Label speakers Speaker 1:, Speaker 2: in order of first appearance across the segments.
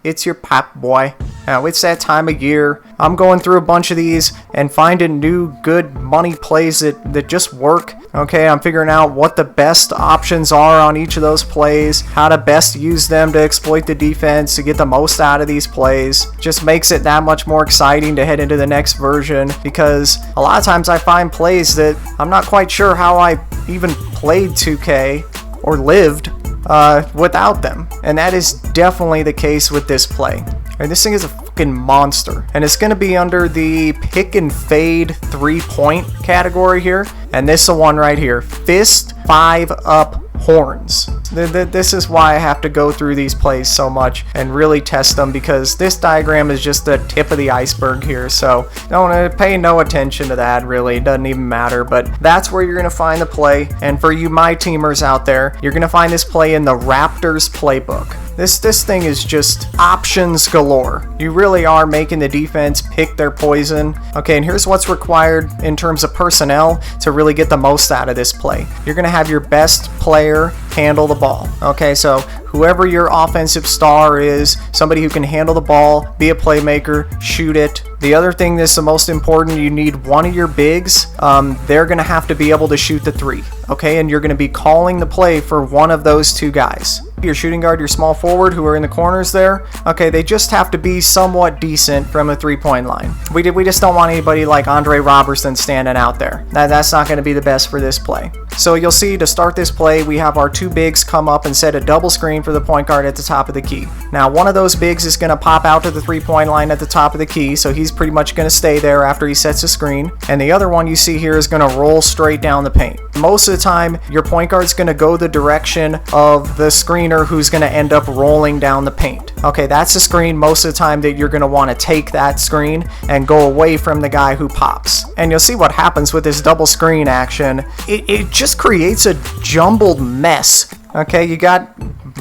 Speaker 1: it's your Popboy. Now, it's that time of year. I'm going through a bunch of these and finding new good money plays that just work. Okay, I'm figuring out what the best options are on each of those plays, how to best use them to exploit the defense to get the most out of these plays. Just makes it that much more exciting to head into the next version, because a lot of times I find plays that I'm not quite sure how I even played 2K or lived without them. And that is definitely the case with this play. And this thing is a fucking monster. And it's going to be under the pick and fade 3-point category here. And this is the one right here. Fist 5 up horns. This is why I have to go through these plays so much and really test them, because this diagram is just the tip of the iceberg here. So don't pay no attention to that, really. It doesn't even matter. But that's where you're going to find the play. And for you my teamers out there, you're going to find this play in the Raptors playbook. This thing is just options galore. You really are making the defense pick their poison. Okay, and here's what's required in terms of personnel to really get the most out of this play. You're going to have your best player handle the ball. Okay, so whoever your offensive star is, somebody who can handle the ball, be a playmaker, shoot it. The other thing that's the most important, you need one of your bigs. They're going to have to be able to shoot the 3. Okay, and you're going to be calling the play for one of those 2 guys. Your shooting guard, your small forward who are in the corners there, okay, they just have to be somewhat decent from a 3-point line. We just don't want anybody like Andre Robertson standing out there. That's not going to be the best for this play. So you'll see, to start this play, we have our 2 bigs come up and set a double screen for the point guard at the top of the key. Now, one of those bigs is going to pop out to the 3-point line at the top of the key, so he's pretty much going to stay there after he sets a screen. And the other one you see here is going to roll straight down the paint. Most of the time, your point guard's going to go the direction of the screener who's going to end up rolling down the paint. Okay, that's the screen most of the time that you're going to want to take that screen and go away from the guy who pops. And you'll see what happens with this double screen action. It just creates a jumbled mess. Okay, you got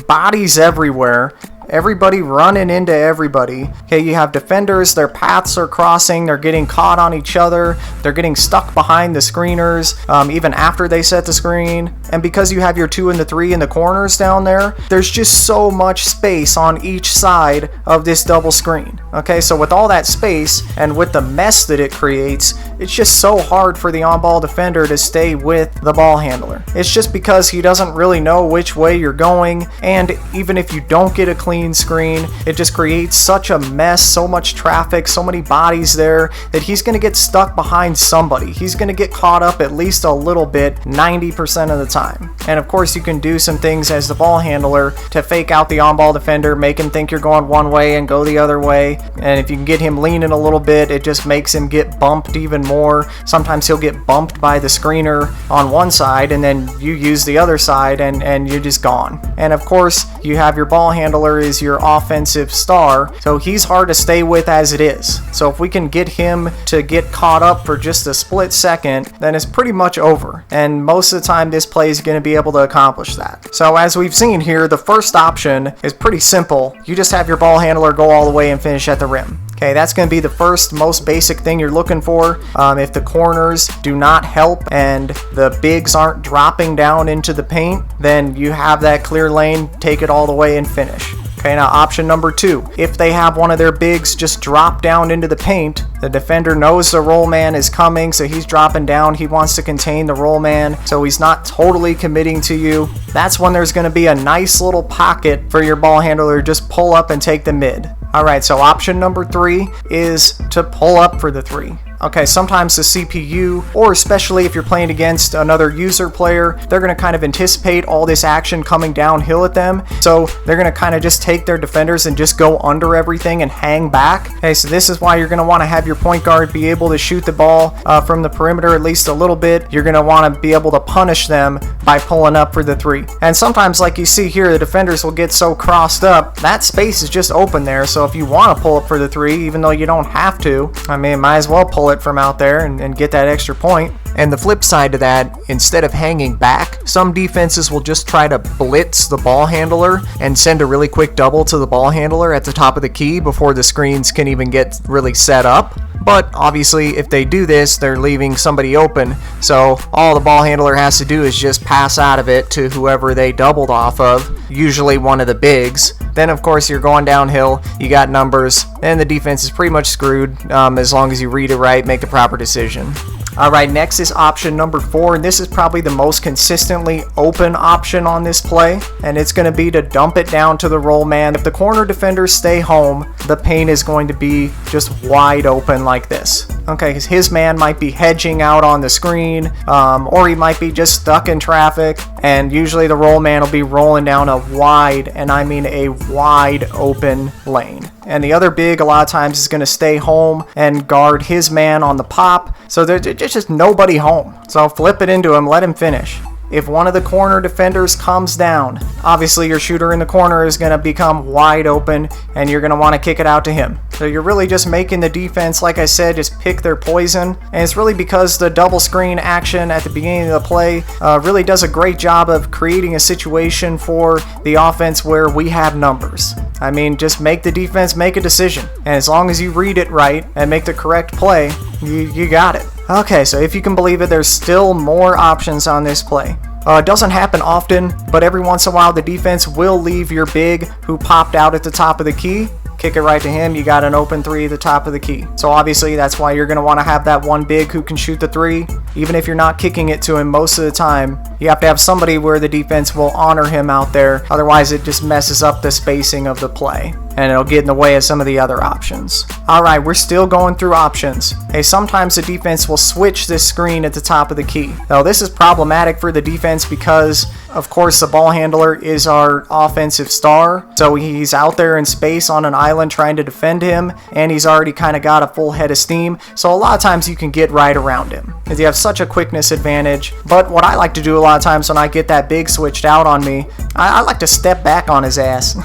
Speaker 1: bodies everywhere. Everybody running into everybody. Okay, you have defenders, their paths are crossing, they're getting caught on each other, they're getting stuck behind the screeners, even after they set the screen. And because you have your 2 and the 3 in the corners down there, there's just so much space on each side of this double screen. Okay, so with all that space and with the mess that it creates, it's just so hard for the on-ball defender to stay with the ball handler. It's just because he doesn't really know which way you're going, and even if you don't get a clean screen, it just creates such a mess, so much traffic, so many bodies there, that he's going to get stuck behind somebody. He's going to get caught up at least a little bit 90% of the time. And of course, you can do some things as the ball handler to fake out the on-ball defender, make him think you're going one way and go the other way. And if you can get him leaning a little bit, it just makes him get bumped even more. Sometimes he'll get bumped by the screener on one side, and then you use the other side, and you're just gone. And of course, you have your ball handler is your offensive star, so he's hard to stay with as it is. So if we can get him to get caught up for just a split second, then it's pretty much over. And most of the time, this play is going to be able to accomplish that. So as we've seen here, the first option is pretty simple. You just have your ball handler go all the way and finish at the rim. Okay, that's going to be the first most basic thing you're looking for. If the corners do not help and the bigs aren't dropping down into the paint, then you have that clear lane, take it all the way and finish. Okay, now option number 2, if they have one of their bigs just drop down into the paint, the defender knows the roll man is coming, so he's dropping down. He wants to contain the roll man, so he's not totally committing to you. That's when there's going to be a nice little pocket for your ball handler to just pull up and take the mid. Alright, so option number 3 is to pull up for the 3. Okay, sometimes the CPU, or especially if you're playing against another user player, they're going to kind of anticipate all this action coming downhill at them. So they're going to kind of just take their defenders and just go under everything and hang back. Okay, so this is why you're going to want to have your point guard be able to shoot the ball from the perimeter at least a little bit. You're going to want to be able to punish them by pulling up for the 3. And sometimes, like you see here, the defenders will get so crossed up, that space is just open there. So if you want to pull up for the 3, even though you don't have to, I mean, might as well pull it from out there and get that extra point. And the flip side to that, instead of hanging back, some defenses will just try to blitz the ball handler and send a really quick double to the ball handler at the top of the key before the screens can even get really set up. But obviously, if they do this, they're leaving somebody open. So all the ball handler has to do is just pass out of it to whoever they doubled off of, usually one of the bigs. Then, of course, you're going downhill, you got numbers, and the defense is pretty much screwed as long as you read it right, make the proper decision. Alright, next is option number 4, and this is probably the most consistently open option on this play, and it's going to be to dump it down to the roll man. If the corner defenders stay home, the paint is going to be just wide open like this. Okay, because his man might be hedging out on the screen, or he might be just stuck in traffic, and usually the roll man will be rolling down a wide, and I mean a wide open lane. And the other big a lot of times is going to stay home and guard his man on the pop, so there's just nobody home. So flip it into him, let him finish. If one of the corner defenders comes down, obviously your shooter in the corner is going to become wide open and you're going to want to kick it out to him. So you're really just making the defense, like I said, just pick their poison. And it's really because the double screen action at the beginning of the play really does a great job of creating a situation for the offense where we have numbers. I mean, just make the defense make a decision. And as long as you read it right and make the correct play, you got it. Okay, so if you can believe it, there's still more options on this play. It doesn't happen often, but every once in a while the defense will leave your big who popped out at the top of the key. Kick it right to him, you got an open 3 at the top of the key. So obviously that's why you're going to want to have that one big who can shoot the 3. Even if you're not kicking it to him most of the time, you have to have somebody where the defense will honor him out there. Otherwise it just messes up the spacing of the play, and it'll get in the way of some of the other options. Alright, we're still going through options. Hey, sometimes the defense will switch this screen at the top of the key. Now this is problematic for the defense because, of course, the ball handler is our offensive star. So he's out there in space on an island trying to defend him, and he's already kind of got a full head of steam. So a lot of times you can get right around him because you have such a quickness advantage. But what I like to do a lot of times when I get that big switched out on me, I like to step back on his ass.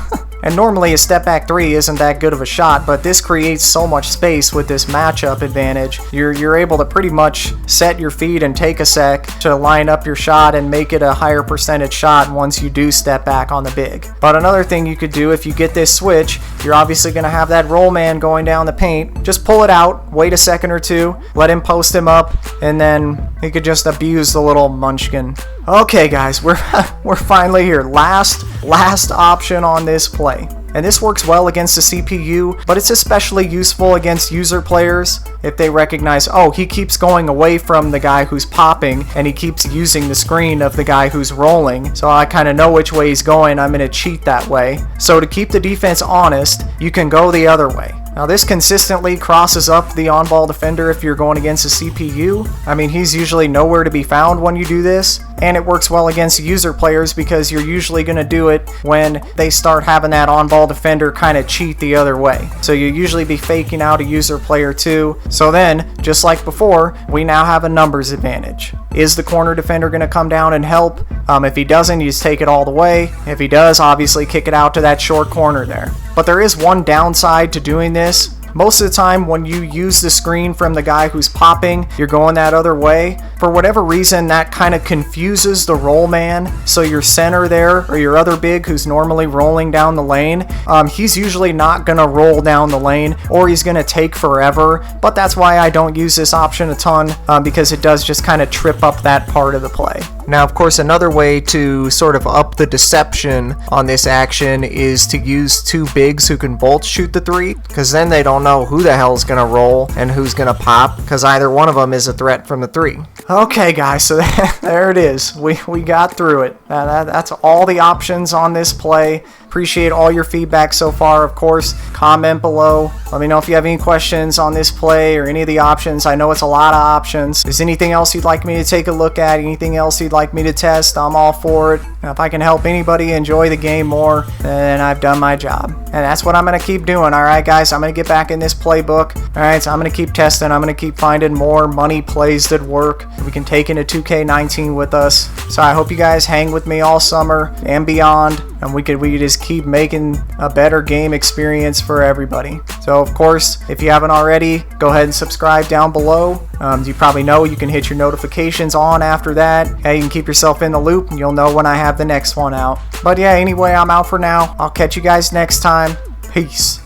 Speaker 1: And normally a step back 3 isn't that good of a shot, but this creates so much space with this matchup advantage. You're able to pretty much set your feet and take a sec to line up your shot and make it a higher percentage shot once you do step back on the big. But another thing you could do if you get this switch, you're obviously going to have that roll man going down the paint. Just pull it out, wait a second or two, let him post him up, and then he could just abuse the little munchkin. Okay guys, we're finally here. Last option on this play. And this works well against the CPU, but it's especially useful against user players if they recognize, oh, he keeps going away from the guy who's popping and he keeps using the screen of the guy who's rolling. So I kind of know which way he's going. I'm going to cheat that way. So to keep the defense honest, you can go the other way. Now this consistently crosses up the on-ball defender if you're going against a CPU. I mean, he's usually nowhere to be found when you do this, and it works well against user players because you're usually going to do it when they start having that on-ball defender kind of cheat the other way. So you usually be faking out a user player too. So then, just like before, we now have a numbers advantage. Is the corner defender going to come down and help? If he doesn't, you just take it all the way. If he does, obviously kick it out to that short corner there. But there is one downside to doing this. Most of the time when you use the screen from the guy who's popping, you're going that other way. For whatever reason, that kind of confuses the roll man. So your center there, or your other big who's normally rolling down the lane, he's usually not going to roll down the lane, or he's going to take forever. But that's why I don't use this option a ton, because it does just kind of trip up that part of the play. Now, of course, another way to sort of up the deception on this action is to use two bigs who can both shoot the 3, because then they don't know who the hell is going to roll and who's going to pop, because either one of them is a threat from the 3. Okay, guys, so there it is. We got through it. That's all the options on this play. Appreciate all your feedback so far. Of course, comment below. Let me know if you have any questions on this play or any of the options. I know it's a lot of options. Is anything else you'd like me to take a look at? Anything else you'd like me to test? I'm all for it. If I can help anybody enjoy the game more, then I've done my job. And that's what I'm going to keep doing. Alright guys, I'm going to get back in this playbook. Alright, so I'm going to keep testing. I'm going to keep finding more money plays that work. We can take into 2K19 with us. So I hope you guys hang with me all summer and beyond. And we could just keep making a better game experience for everybody. So of course, if you haven't already, go ahead and subscribe down below. You probably know you can hit your notifications on after that. You can keep yourself in the loop and you'll know when I have the next one out. But yeah, anyway, I'm out for now. I'll catch you guys next time. Peace.